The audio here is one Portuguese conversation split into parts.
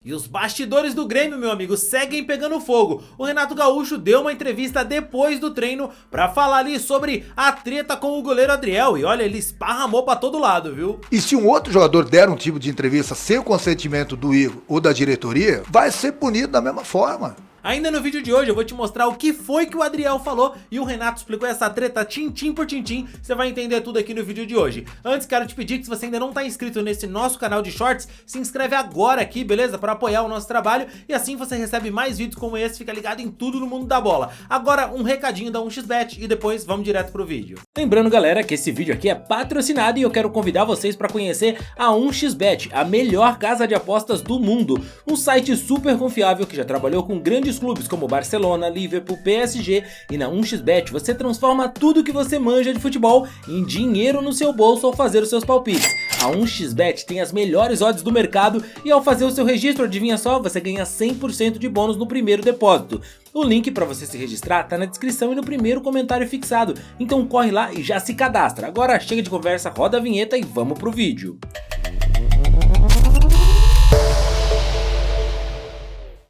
E os bastidores do Grêmio, meu amigo, seguem pegando fogo. O Renato Gaúcho deu uma entrevista depois do treino pra falar ali sobre a treta com o goleiro Adriel. E olha, ele esparramou pra todo lado, viu? E se um outro jogador der um tipo de entrevista sem o consentimento do Igor ou da diretoria, vai ser punido da mesma forma. Ainda no vídeo de hoje eu vou te mostrar o que foi que o Adriel falou e o Renato explicou essa treta tintim por tintim. Você vai entender tudo aqui no vídeo de hoje. Antes quero te pedir que se você ainda não tá inscrito nesse nosso canal de shorts, se inscreve agora aqui, beleza? Para apoiar o nosso trabalho e assim você recebe mais vídeos como esse, fica ligado em tudo no mundo da bola. Agora um recadinho da 1xBet e depois vamos direto pro vídeo. Lembrando, galera, que esse vídeo aqui é patrocinado e eu quero convidar vocês para conhecer a 1xBet, a melhor casa de apostas do mundo. Um site super confiável que já trabalhou com grandes clubes como Barcelona, Liverpool, PSG, e na 1xBet você transforma tudo que você manja de futebol em dinheiro no seu bolso ao fazer os seus palpites. A 1xBet tem as melhores odds do mercado e ao fazer o seu registro, adivinha só, você ganha 100% de bônus no primeiro depósito. O link para você se registrar tá na descrição e no primeiro comentário fixado, então corre lá e já se cadastra. Agora chega de conversa, roda a vinheta e vamos pro vídeo.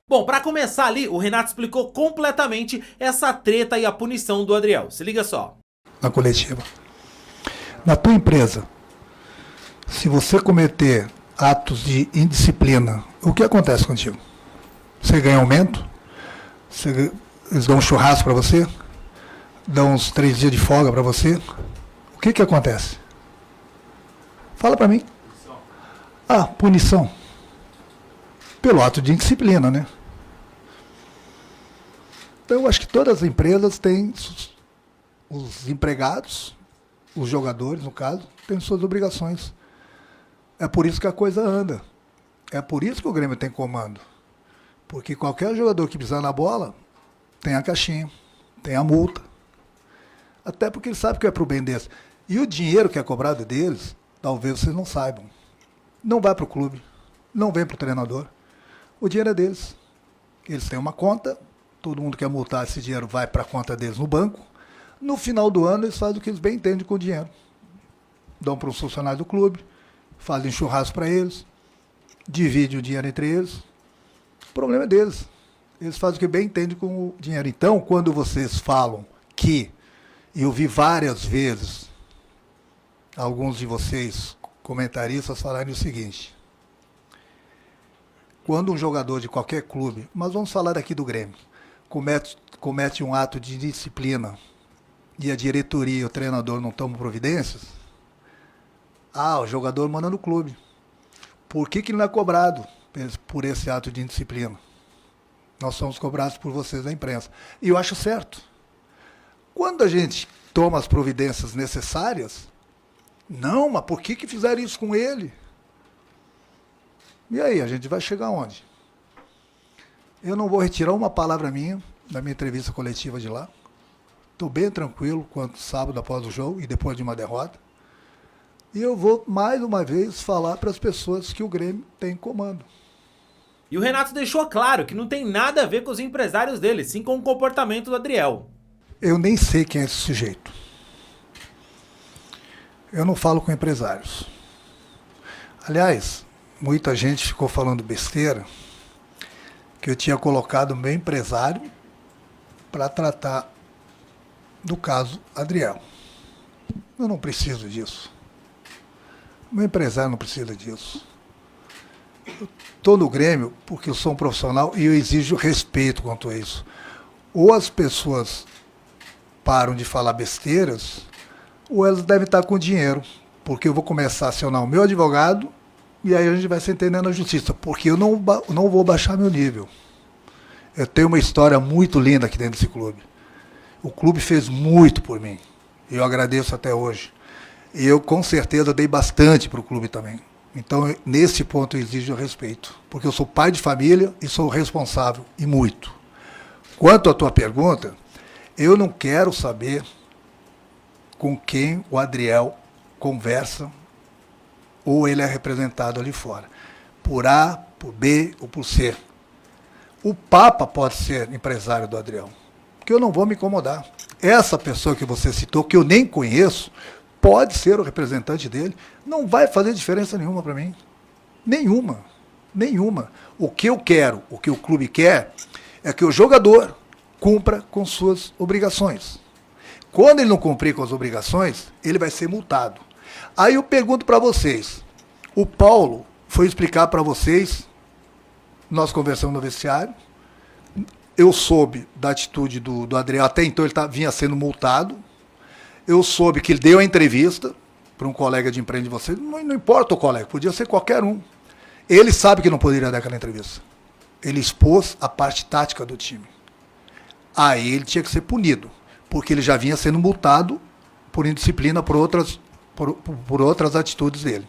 Bom, pra começar ali, o Renato explicou completamente essa treta e a punição do Adriel. Se liga só. Na coletiva. Na tua empresa, se você cometer atos de indisciplina, o que acontece contigo? Você ganha aumento? Eles dão um churrasco pra você? Dão uns 3 dias de folga pra você? O que acontece? Fala pra mim. Ah, punição. Pelo ato de indisciplina, né? Então, eu acho que todas as empresas têm os empregados, os jogadores, no caso, têm suas obrigações. É por isso que a coisa anda. É por isso que o Grêmio tem comando. Porque qualquer jogador que pisar na bola tem a caixinha, tem a multa. Até porque eles sabem que é pro bem deles. E o dinheiro que é cobrado deles, talvez vocês não saibam. Não vai pro clube, não vem pro treinador. O dinheiro é deles. Eles têm uma conta, todo mundo que quer multar esse dinheiro vai para a conta deles no banco. No final do ano, eles fazem o que eles bem entendem com o dinheiro. Dão para um funcionário do clube, fazem churrasco para eles, dividem o dinheiro entre eles. O problema é deles. Eles fazem o que bem entendem com o dinheiro. Então, quando vocês falam que, eu vi várias vezes alguns de vocês, comentaristas, falarem o seguinte: quando um jogador de qualquer clube, mas vamos falar aqui do Grêmio, comete um ato de disciplina e a diretoria e o treinador não tomam providências, o jogador manda no clube. Por que ele não é cobrado por esse ato de indisciplina? Nós somos cobrados por vocês da imprensa. E eu acho certo. Quando a gente toma as providências necessárias, não, mas por que fizeram isso com ele? E aí, a gente vai chegar onde? Eu não vou retirar uma palavra minha da minha entrevista coletiva de lá. Estou bem tranquilo quanto sábado após o jogo e depois de uma derrota. E eu vou, mais uma vez, falar para as pessoas que o Grêmio tem comando. E o Renato deixou claro que não tem nada a ver com os empresários dele, sim com o comportamento do Adriel. Eu nem sei quem é esse sujeito. Eu não falo com empresários. Aliás, muita gente ficou falando besteira que eu tinha colocado meu empresário para tratar do caso Adriel. Eu não preciso disso. Meu empresário não precisa disso. Eu estou no Grêmio porque eu sou um profissional e eu exijo respeito quanto a isso. Ou as pessoas param de falar besteiras, ou elas devem estar com dinheiro, porque eu vou começar a acionar o meu advogado e aí a gente vai se entender na justiça, porque eu não vou baixar meu nível. Eu tenho uma história muito linda aqui dentro desse clube. O clube fez muito por mim, e eu agradeço até hoje. E eu, com certeza, dei bastante para o clube também. Então, nesse ponto, eu exijo respeito, porque eu sou pai de família e sou responsável, e muito. Quanto à tua pergunta, eu não quero saber com quem o Adriel conversa ou ele é representado ali fora. Por A, por B ou por C. O Papa pode ser empresário do Adriel, porque eu não vou me incomodar. Essa pessoa que você citou, que eu nem conheço, pode ser o representante dele, não vai fazer diferença nenhuma para mim. Nenhuma. Nenhuma. O que eu quero, o que o clube quer, é que o jogador cumpra com suas obrigações. Quando ele não cumprir com as obrigações, ele vai ser multado. Aí eu pergunto para vocês, o Paulo foi explicar para vocês, nós conversamos no vestiário, eu soube da atitude do Adriel, até então ele vinha sendo multado, eu soube que ele deu a entrevista para um colega de imprensa de vocês, não importa o colega, podia ser qualquer um. Ele sabe que não poderia dar aquela entrevista. Ele expôs a parte tática do time. Aí ele tinha que ser punido, porque ele já vinha sendo multado por indisciplina por outras atitudes dele.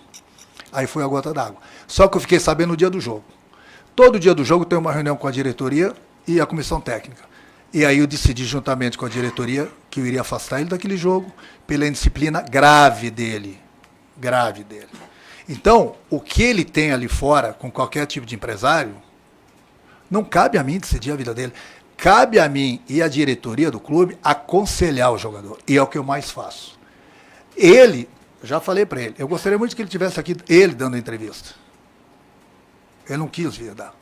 Aí foi a gota d'água. Só que eu fiquei sabendo no dia do jogo. Todo dia do jogo tem uma reunião com a diretoria e a comissão técnica. E aí eu decidi juntamente com a diretoria que eu iria afastar ele daquele jogo pela indisciplina grave dele. Grave dele. Então, o que ele tem ali fora com qualquer tipo de empresário, não cabe a mim decidir a vida dele. Cabe a mim e a diretoria do clube aconselhar o jogador. E é o que eu mais faço. Ele, já falei para ele, eu gostaria muito que ele tivesse aqui, ele dando a entrevista. Ele não quis vir dar.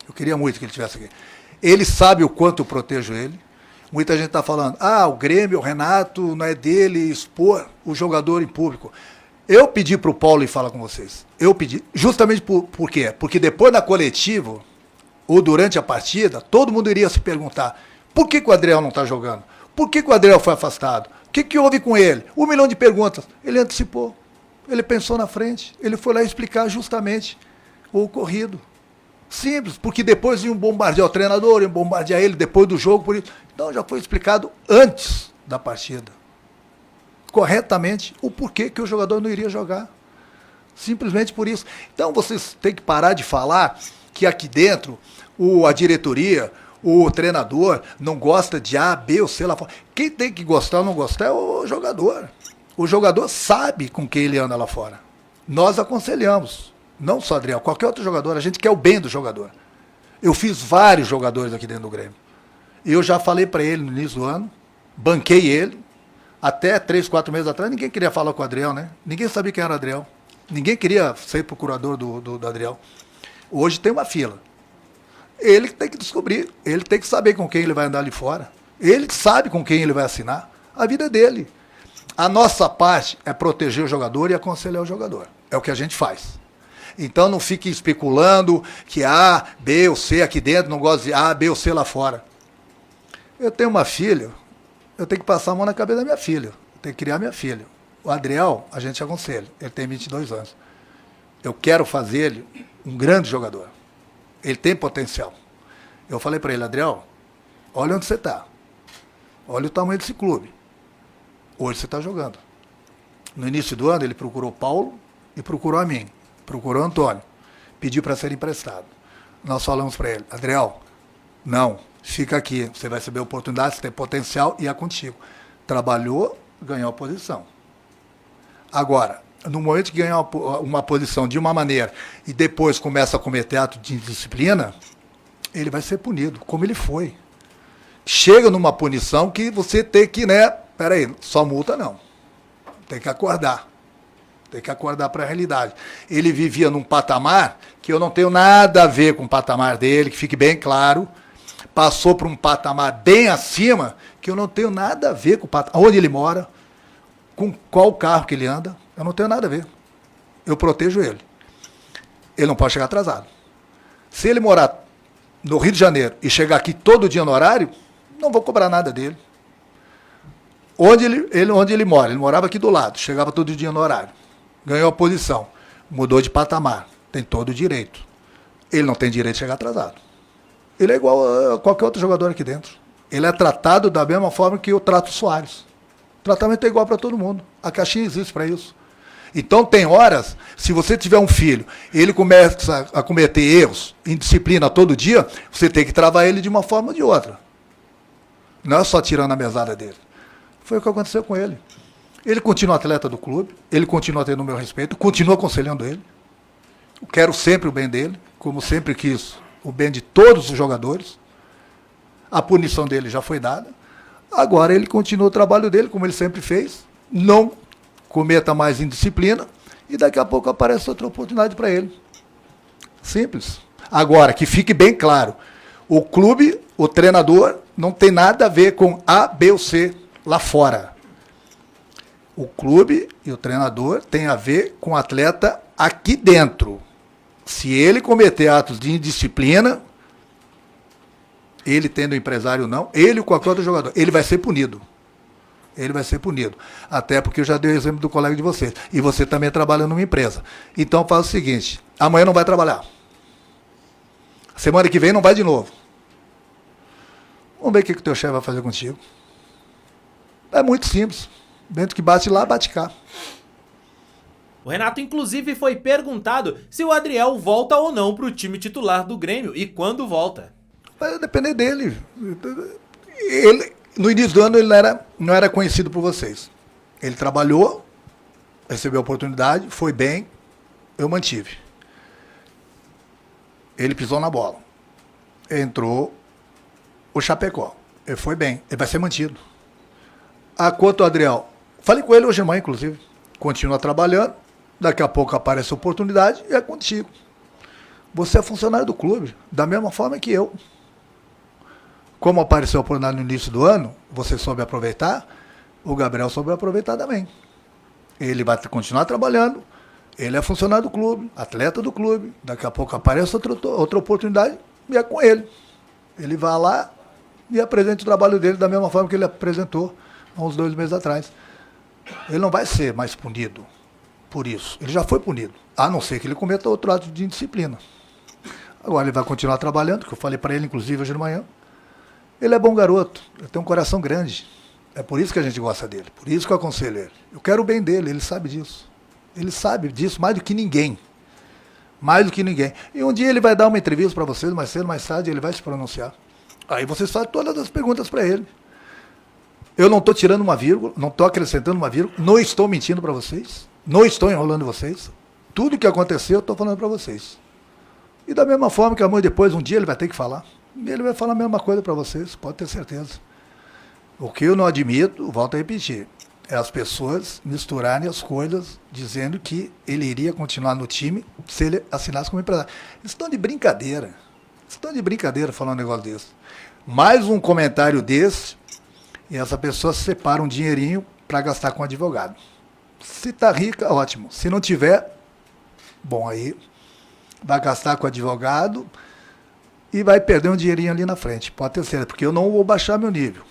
Eu queria muito que ele tivesse aqui. Ele sabe o quanto eu protejo ele. Muita gente está falando, o Grêmio, o Renato, não é dele expor o jogador em público. Eu pedi para o Paulo ir falar com vocês. Eu pedi, justamente por quê? Porque depois da coletiva, ou durante a partida, todo mundo iria se perguntar, por que o Adriel não está jogando? Por que o Adriel foi afastado? O que houve com ele? 1 milhão de perguntas. Ele antecipou. Ele pensou na frente. Ele foi lá explicar justamente o ocorrido. Simples, porque depois iam bombardear o treinador, iam bombardear ele depois do jogo. Por isso. Então já foi explicado antes da partida, corretamente, o porquê que o jogador não iria jogar. Simplesmente por isso. Então vocês têm que parar de falar que aqui dentro a diretoria, o treinador não gosta de A, B ou C lá fora. Quem tem que gostar ou não gostar é o jogador. O jogador sabe com quem ele anda lá fora. Nós aconselhamos. Não só Adriel, qualquer outro jogador, a gente quer o bem do jogador. Eu fiz vários jogadores aqui dentro do Grêmio. Eu já falei para ele no início do ano, banquei ele, até 3, 4 meses atrás, ninguém queria falar com o Adriel, né? Ninguém sabia quem era o Adriel. Ninguém queria ser procurador do Adriel. Hoje tem uma fila. Ele tem que descobrir, ele tem que saber com quem ele vai andar ali fora. Ele sabe com quem ele vai assinar. A vida é dele. A nossa parte é proteger o jogador e aconselhar o jogador. É o que a gente faz. Então não fique especulando que A, B ou C aqui dentro não gosta de A, B ou C lá fora. Eu tenho uma filha, eu tenho que passar a mão na cabeça da minha filha. Eu tenho que criar minha filha. O Adriel, a gente aconselha. Ele tem 22 anos. Eu quero fazer ele um grande jogador. Ele tem potencial. Eu falei para ele, Adriel, olha onde você está. Olha o tamanho desse clube. Hoje você está jogando. No início do ano, ele procurou o Paulo e procurou a mim. Procurou o Antônio. Pediu para ser emprestado. Nós falamos para ele, Adriel, não, fica aqui. Você vai receber oportunidade, você tem potencial e é contigo. Trabalhou, ganhou a posição. Agora, no momento que ganha uma posição de uma maneira e depois começa a cometer ato de indisciplina, ele vai ser punido, como ele foi. Chega numa punição que você tem que, peraí, só multa não. Tem que acordar. Tem que acordar para a realidade. Ele vivia num patamar que eu não tenho nada a ver com o patamar dele, que fique bem claro. Passou para um patamar bem acima, que eu não tenho nada a ver com o patamar. Onde ele mora, com qual carro que ele anda, eu não tenho nada a ver. Eu protejo ele. Ele não pode chegar atrasado. Se ele morar no Rio de Janeiro e chegar aqui todo dia no horário, não vou cobrar nada dele. Onde ele mora? Ele morava aqui do lado, chegava todo dia no horário. Ganhou a posição, mudou de patamar, tem todo o direito. Ele não tem direito de chegar atrasado. Ele é igual a qualquer outro jogador aqui dentro. Ele é tratado da mesma forma que eu trato o Soares. O tratamento é igual para todo mundo. A caixinha existe para isso. Então tem horas, se você tiver um filho, ele começa a cometer erros, indisciplina todo dia, você tem que travar ele de uma forma ou de outra. Não é só tirando a mesada dele. Foi o que aconteceu com ele. Ele continua atleta do clube, ele continua tendo o meu respeito, continua aconselhando ele. Eu quero sempre o bem dele, como sempre quis o bem de todos os jogadores. A punição dele já foi dada. Agora ele continua o trabalho dele, como ele sempre fez. Não cometa mais indisciplina e daqui a pouco aparece outra oportunidade para ele. Simples. Agora, que fique bem claro, o clube, o treinador, não tem nada a ver com A, B ou C lá fora. O clube e o treinador tem a ver com o atleta aqui dentro. Se ele cometer atos de indisciplina, ele tendo empresário ou não, ele ou qualquer outro jogador, ele vai ser punido. Ele vai ser punido. Até porque eu já dei o exemplo do colega de vocês. E você também trabalha numa empresa. Então faz o seguinte, amanhã não vai trabalhar. Semana que vem não vai de novo. Vamos ver o que o teu chefe vai fazer contigo. É muito simples. Dentro que bate lá, bate cá. O Renato, inclusive, foi perguntado se o Adriel volta ou não para o time titular do Grêmio e quando volta. Vai depender dele. Ele, no início do ano, ele não era conhecido por vocês. Ele trabalhou, recebeu a oportunidade, foi bem, eu mantive. Ele pisou na bola. Entrou o Chapecó. Ele foi bem. Ele vai ser mantido. Quanto ao Adriel, falei com ele hoje de manhã, inclusive. Continua trabalhando. Daqui a pouco aparece a oportunidade e é contigo. Você é funcionário do clube, da mesma forma que eu. Como apareceu a oportunidade no início do ano, você soube aproveitar, o Gabriel soube aproveitar também. Ele vai continuar trabalhando. Ele é funcionário do clube, atleta do clube. Daqui a pouco aparece outra oportunidade e é com ele. Ele vai lá e apresenta o trabalho dele da mesma forma que ele apresentou há uns 2 meses atrás. Ele não vai ser mais punido por isso. Ele já foi punido, a não ser que ele cometa outro ato de indisciplina. Agora ele vai continuar trabalhando, que eu falei para ele, inclusive, hoje de manhã. Ele é bom garoto, ele tem um coração grande. É por isso que a gente gosta dele, por isso que eu aconselho ele. Eu quero o bem dele, ele sabe disso. Ele sabe disso mais do que ninguém. Mais do que ninguém. E um dia ele vai dar uma entrevista para vocês, mais cedo, mais tarde, ele vai se pronunciar. Aí vocês fazem todas as perguntas para ele. Eu não estou tirando uma vírgula, não estou acrescentando uma vírgula, não estou mentindo para vocês, não estou enrolando vocês. Tudo que aconteceu eu estou falando para vocês. E da mesma forma que amanhã depois, um dia ele vai ter que falar. E ele vai falar a mesma coisa para vocês, pode ter certeza. O que eu não admito, volto a repetir, é as pessoas misturarem as coisas dizendo que ele iria continuar no time se ele assinasse como empresário. Eles estão de brincadeira. Eles estão de brincadeira falando um negócio desse. Mais um comentário desse e essa pessoa separa um dinheirinho para gastar com advogado. Se está rica, ótimo. Se não tiver, bom, aí vai gastar com advogado e vai perder um dinheirinho ali na frente. Pode ter certeza, porque eu não vou baixar meu nível.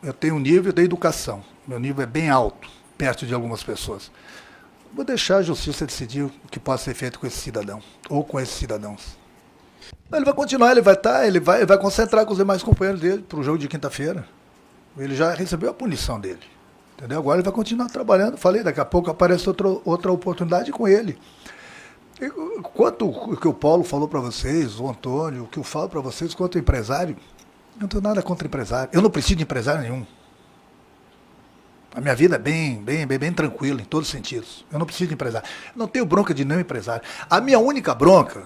Eu tenho um nível de educação. Meu nível é bem alto, perto de algumas pessoas. Vou deixar a justiça decidir o que pode ser feito com esse cidadão, ou com esses cidadãos. Ele vai continuar, ele vai concentrar com os demais companheiros dele para o jogo de quinta-feira. Ele já recebeu a punição dele. Entendeu? Agora ele vai continuar trabalhando. Falei, daqui a pouco aparece outra oportunidade com ele. Quanto o que o Paulo falou para vocês, o Antônio, o que eu falo para vocês quanto empresário, eu não tenho nada contra empresário. Eu não preciso de empresário nenhum. A minha vida é bem tranquila em todos os sentidos. Eu não preciso de empresário. Eu não tenho bronca de nenhum empresário. A minha única bronca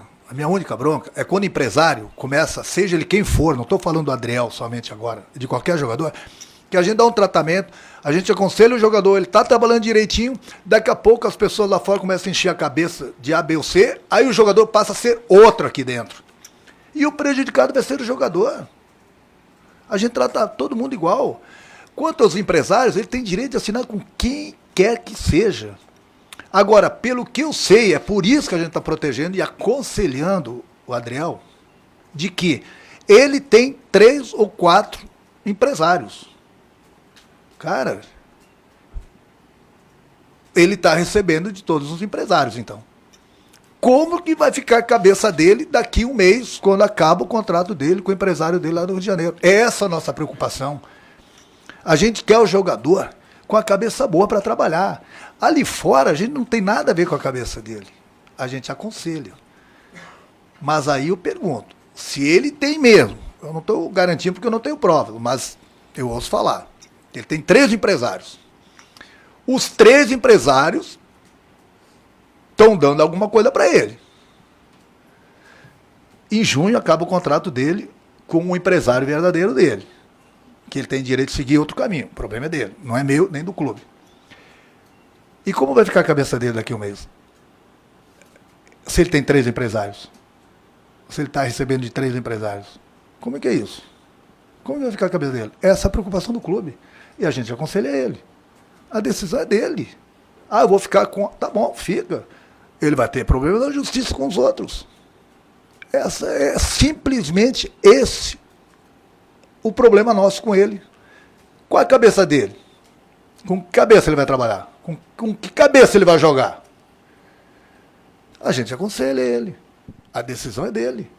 é quando o empresário começa, seja ele quem for, não estou falando do Adriel somente agora, de qualquer jogador, que a gente dá um tratamento, a gente aconselha o jogador, ele está trabalhando direitinho, daqui a pouco as pessoas lá fora começam a encher a cabeça de A, B ou C, aí o jogador passa a ser outro aqui dentro. E o prejudicado vai ser o jogador. A gente trata todo mundo igual. Quanto aos empresários, ele tem direito de assinar com quem quer que seja. Agora, pelo que eu sei, é por isso que a gente está protegendo e aconselhando o Adriel, de que ele tem 3 ou 4 empresários. Cara, ele está recebendo de todos os empresários, então. Como que vai ficar a cabeça dele daqui um mês, quando acaba o contrato dele com o empresário dele lá no Rio de Janeiro? Essa é a nossa preocupação. A gente quer o jogador com a cabeça boa para trabalhar. Ali fora, a gente não tem nada a ver com a cabeça dele. A gente aconselha. Mas aí eu pergunto, se ele tem mesmo, eu não estou garantindo porque eu não tenho prova, mas eu ouço falar. Ele tem 3 empresários. Os 3 empresários estão dando alguma coisa para ele. Em junho acaba o contrato dele com o empresário verdadeiro dele. Que ele tem direito de seguir outro caminho. O problema é dele, não é meu nem do clube. E como vai ficar a cabeça dele daqui a um mês? Se ele tem 3 empresários. se ele está recebendo de 3 empresários? Como é que é isso? Como vai ficar a cabeça dele? Essa é a preocupação do clube. E a gente aconselha ele. A decisão é dele. Eu vou ficar com... Tá bom, fica. Ele vai ter problema na justiça com os outros. Essa é simplesmente esse o problema nosso com ele. Qual é a cabeça dele? Com que cabeça ele vai trabalhar? Com que cabeça ele vai jogar? A gente aconselha ele. A decisão é dele.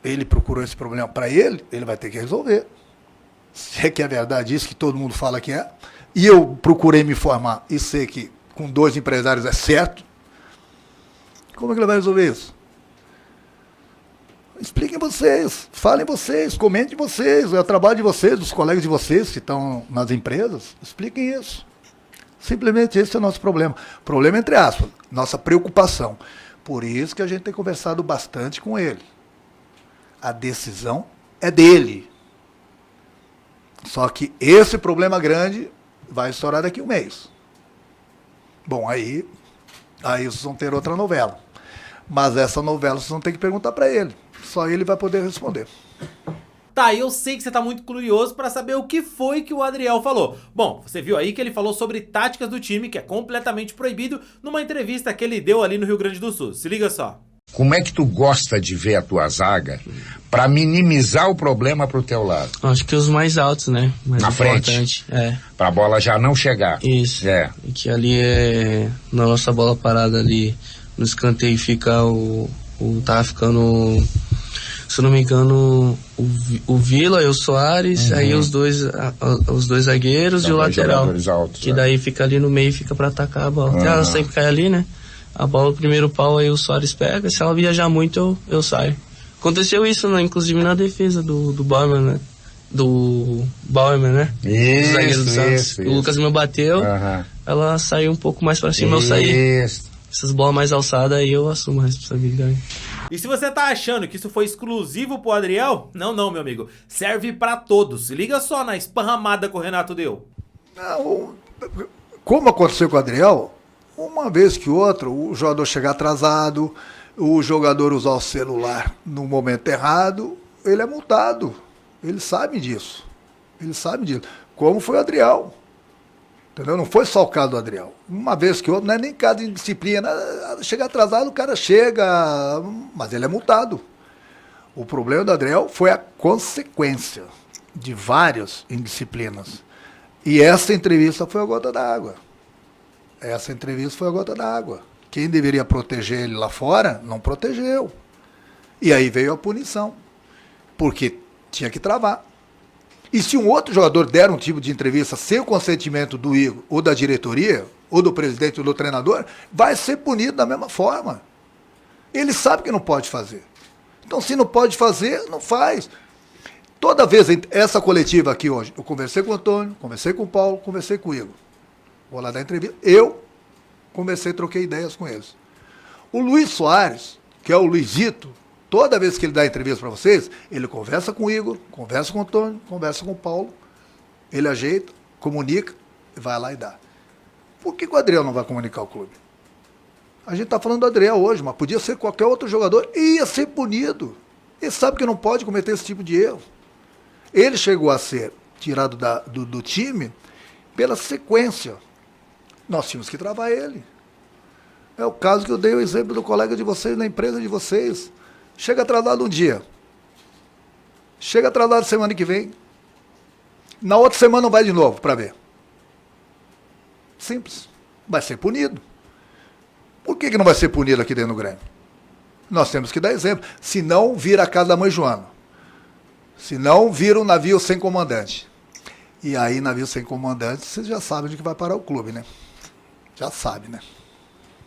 Ele procurou esse problema para ele, ele vai ter que resolver. Se é que é verdade isso que todo mundo fala que é, e eu procurei me informar e sei que com 2 empresários é certo, como é que ele vai resolver isso? Expliquem vocês, falem vocês, comentem vocês, é o trabalho de vocês, dos colegas de vocês que estão nas empresas, expliquem isso. Simplesmente esse é o nosso problema. Problema entre aspas, nossa preocupação. Por isso que a gente tem conversado bastante com ele. A decisão é dele. Só que esse problema grande vai estourar daqui a 1 mês. Bom, aí vocês vão ter outra novela. Mas essa novela vocês vão ter que perguntar para ele. Só ele vai poder responder. Tá, eu sei que você tá muito curioso pra saber o que foi que o Adriel falou. Bom, você viu aí que ele falou sobre táticas do time, que é completamente proibido, numa entrevista que ele deu ali no Rio Grande do Sul. Se liga só. Como é que tu gosta de ver a tua zaga pra minimizar o problema pro teu lado? Acho que os mais altos, né? Mais na importante. Frente? Pra bola já não chegar. Isso. É. E que ali é... Na nossa bola parada ali, no escanteio fica tá ficando... Se eu não me engano, o Vila e o Soares, aí os dois zagueiros e o lateral. Altos, que daí fica ali no meio e fica pra atacar a bola. Ela sempre cai ali, né? A bola, o primeiro pau, aí o Soares pega. Se ela viajar muito, eu saio. Aconteceu isso, né? Inclusive na defesa do Bauerman, né? Do Bauerman, né? Isso, do zagueiro do Santos. O Lucas me bateu, ela saiu um pouco mais pra cima, eu saí. Essas bolas mais alçadas, aí eu assumo a responsabilidade. E se você tá achando que isso foi exclusivo pro Adriel, não, meu amigo. Serve pra todos. Se liga só na esparramada que o Renato deu. Não, como aconteceu com o Adriel, uma vez que outra, o jogador chegar atrasado, o jogador usar o celular no momento errado, ele é multado. Ele sabe disso. Ele sabe disso. Como foi o Adriel. Entendeu? Não foi só o caso do Adriel. Uma vez que outra, não é nem caso de disciplina. Chegar atrasado, o cara chega, mas ele é multado. O problema do Adriel foi a consequência de várias indisciplinas. E essa entrevista foi a gota d'água. Essa entrevista foi a gota d'água. Quem deveria proteger ele lá fora, não protegeu. E aí veio a punição. Porque tinha que travar. E se um outro jogador der um tipo de entrevista sem o consentimento do Igor, ou da diretoria, ou do presidente, ou do treinador, vai ser punido da mesma forma. Ele sabe que não pode fazer. Então, se não pode fazer, não faz. Toda vez, essa coletiva aqui hoje, eu conversei com o Antônio, conversei com o Paulo, conversei com o Igor. Vou lá dar entrevista. Eu conversei, troquei ideias com eles. O Luiz Soares, que é o Luizito, toda vez que ele dá entrevista para vocês, ele conversa com o Igor, conversa com o Antônio, conversa com o Paulo, ele ajeita, comunica, vai lá e dá. Por que o Adriel não vai comunicar o clube? A gente está falando do Adriel hoje, mas podia ser qualquer outro jogador e ia ser punido. Ele sabe que não pode cometer esse tipo de erro. Ele chegou a ser tirado do time pela sequência. Nós tínhamos que travar ele. É o caso que eu dei o exemplo do colega de vocês, na empresa de vocês. Chega atrasado um dia. Chega atrasado semana que vem. Na outra semana não vai de novo para ver. Simples. Vai ser punido. Por que não vai ser punido aqui dentro do Grêmio? Nós temos que dar exemplo. Senão vira a casa da mãe Joana. Senão vira um navio sem comandante. E aí, navio sem comandante, vocês já sabem de que vai parar o clube, né? Já sabe, né?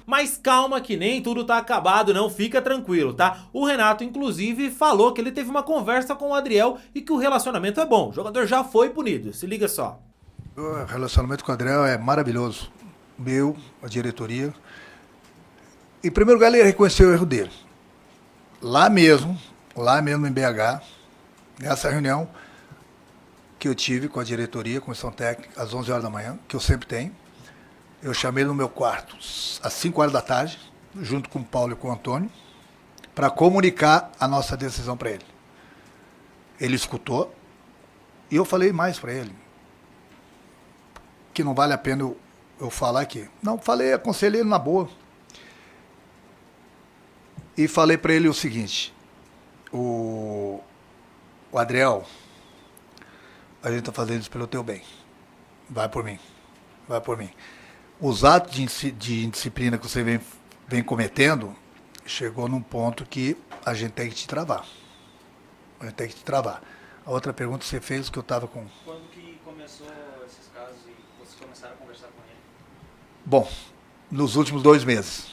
Mas calma que nem tudo tá acabado, não, fica tranquilo, tá? O Renato, inclusive, falou que ele teve uma conversa com o Adriel e que o relacionamento é bom. O jogador já foi punido, se liga só. O relacionamento com o Adriel é maravilhoso. Meu, a diretoria. Em primeiro lugar, ele reconheceu o erro dele. Lá mesmo em BH, nessa reunião que eu tive com a diretoria, comissão técnica, às 11 horas da manhã, que eu sempre tenho, eu chamei ele no meu quarto às 5 horas da tarde, junto com o Paulo e com o Antônio, para comunicar a nossa decisão para ele. Ele escutou e eu falei mais para ele, que não vale a pena eu falar aqui. Não, falei, aconselhei ele na boa. E falei para ele o seguinte, o Adriel, a gente está fazendo isso pelo teu bem. Vai por mim. Vai por mim. Os atos de indisciplina que você vem cometendo, chegou num ponto que a gente tem que te travar. A gente tem que te travar. A outra pergunta que você fez, que eu estava com... Quando que começou esses casos e vocês começaram a conversar com ele? Bom, nos últimos 2 meses.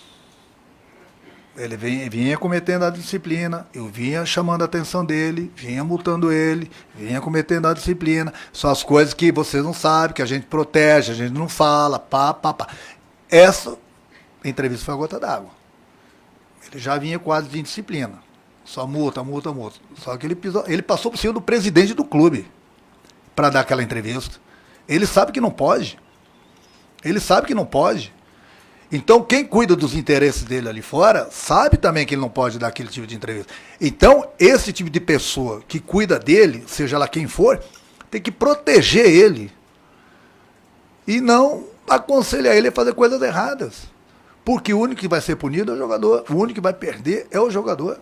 Ele vinha cometendo a disciplina, eu vinha chamando a atenção dele, vinha multando ele, vinha cometendo a disciplina. São as coisas que vocês não sabem, que a gente protege, a gente não fala, pá. Essa entrevista foi a gota d'água. Ele já vinha quase de indisciplina. Só multa. Só que ele passou por cima do presidente do clube para dar aquela entrevista. Ele sabe que não pode. Então, quem cuida dos interesses dele ali fora, sabe também que ele não pode dar aquele tipo de entrevista. Então, esse tipo de pessoa que cuida dele, seja lá quem for, tem que proteger ele. E não aconselhar ele a fazer coisas erradas. Porque o único que vai ser punido é o jogador. O único que vai perder é o jogador.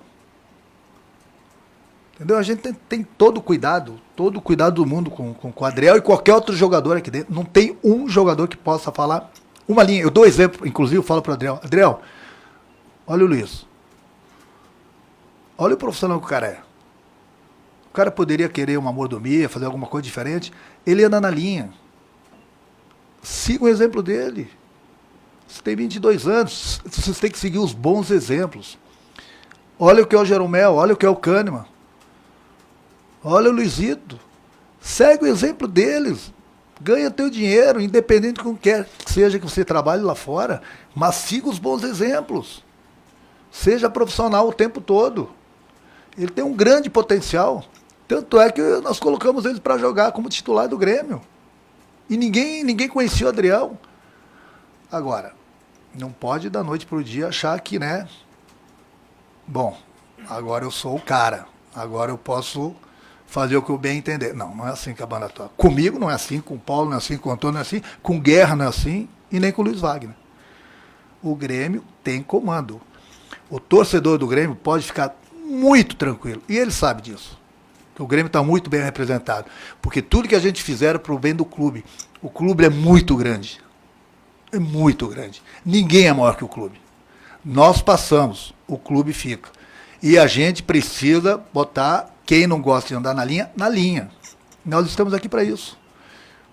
Entendeu? A gente tem todo o cuidado do mundo com o Adriel e qualquer outro jogador aqui dentro. Não tem um jogador que possa falar uma linha. Eu dou exemplo, inclusive eu falo para o Adriel. Adriel, olha o Luiz. Olha o profissional que o cara é. O cara poderia querer uma mordomia, fazer alguma coisa diferente. Ele anda na linha. Siga o exemplo dele. Você tem 22 anos, vocês têm que seguir os bons exemplos. Olha o que é o Jeromel, olha o que é o Kahneman. Olha o Luizito. Segue o exemplo deles. Ganha teu dinheiro, independente de como quer que seja que você trabalhe lá fora, mas siga os bons exemplos. Seja profissional o tempo todo. Ele tem um grande potencial. Tanto é que nós colocamos ele para jogar como titular do Grêmio. E ninguém conhecia o Adriel. Agora, não pode da noite para o dia achar que, né? Bom, agora eu sou o cara. Agora eu posso fazer o que eu bem entender. Não é assim que a banda toca. Comigo não é assim, com o Paulo não é assim, com o Antônio não é assim, com Guerra não é assim e nem com o Luiz Wagner. O Grêmio tem comando. O torcedor do Grêmio pode ficar muito tranquilo. E ele sabe disso. O Grêmio está muito bem representado. Porque tudo que a gente fizer é para o bem do clube. O clube é muito grande. É muito grande. Ninguém é maior que o clube. Nós passamos, o clube fica. E a gente precisa botar quem não gosta de andar na linha. Nós estamos aqui para isso.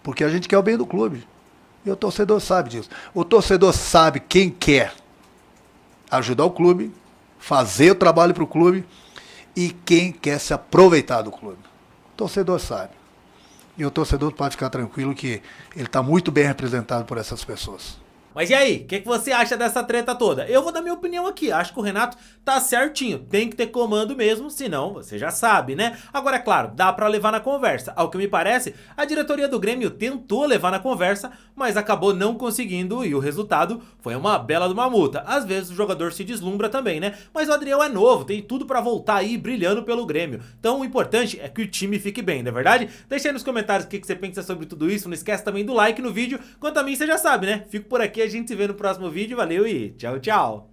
Porque a gente quer o bem do clube. E o torcedor sabe disso. O torcedor sabe quem quer ajudar o clube, fazer o trabalho para o clube e quem quer se aproveitar do clube. O torcedor sabe. E o torcedor pode ficar tranquilo que ele está muito bem representado por essas pessoas. Mas e aí, o que você acha dessa treta toda? Eu vou dar minha opinião aqui, acho que o Renato tá certinho, tem que ter comando mesmo, senão você já sabe, né? Agora, é claro, dá pra levar na conversa. Ao que me parece, a diretoria do Grêmio tentou levar na conversa, mas acabou não conseguindo e o resultado foi uma bela de uma multa. Às vezes o jogador se deslumbra também, né? Mas o Adriel é novo, tem tudo pra voltar aí brilhando pelo Grêmio. Então o importante é que o time fique bem, não é verdade? Deixa aí nos comentários o que você pensa sobre tudo isso, não esquece também do like no vídeo. Quanto a mim, você já sabe, né? Fico por aqui, a gente se vê no próximo vídeo, valeu e tchau, tchau!